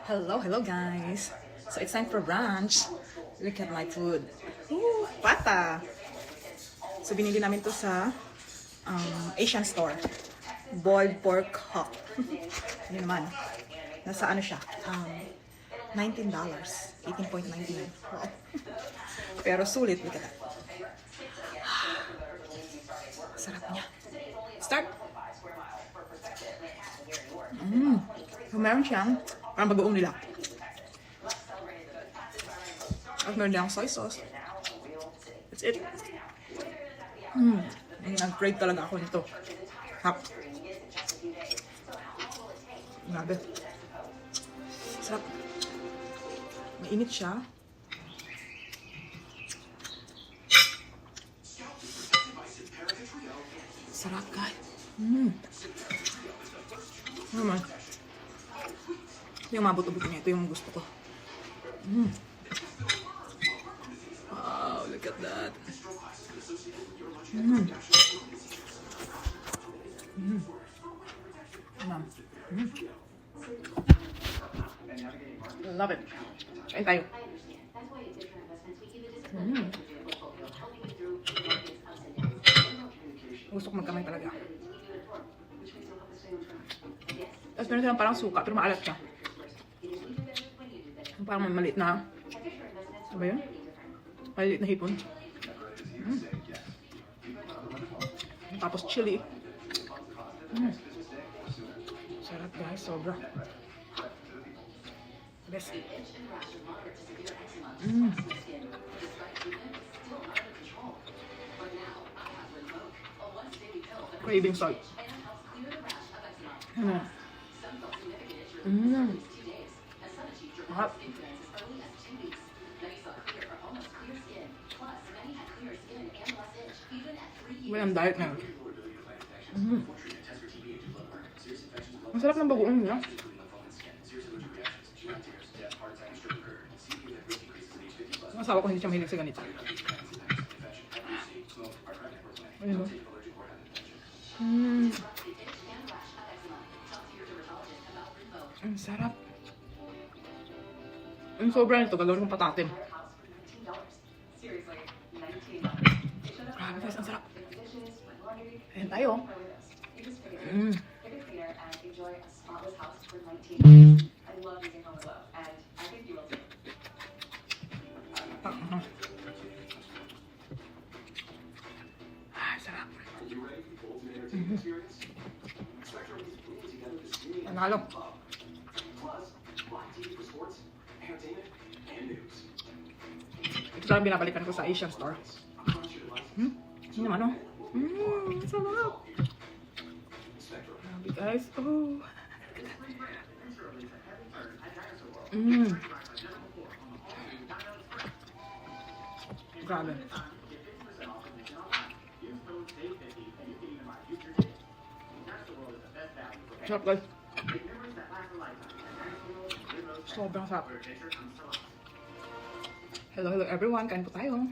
Hello guys. So it's time for brunch. Look at my food. Ooh, pata. So binili namin to sa Asian store. Boiled pork hock. Yun naman. Nasa ano siya? $19. 18.99. Wow. Pero sulit. Look at that. Sarap niya. Start. So meron siyang parang bagoong nila. At meron lang soy sauce. That's it. Nag-crave talaga ako nito. Hap. Grabe. Sarap. Mainit siya. Sarap guys. Ano naman? Yung mabot-ubot niya. Ito yung gusto ko. Wow, look at that. Love it. Kain tayo. Gusto ko magkamay talaga. Tapos meron silang parang suka, pero maalat siya. Parang maliit na. Ano ba yun? Maliit na hipon. Tapos chili. Sarap guys, sobra. Best. Craving salt. Hot. Walang diet na. Ang sarap ng bagoong nila. Ang asawa ko hindi siya mahilig sa ganito. Ayun o. Ang sarap. Ang sobra nito, gagawin kong patatim. Grabe guys, ang sarap. Ayan tayo. Sarap. Panalo. Ito lang binabalikan ko sa Asian store. Ano naman, oh? Sarap. Grabe guys. Oh. Grabe. Sarap guys. Sobrang sarap. Hello everyone. Kain po tayo.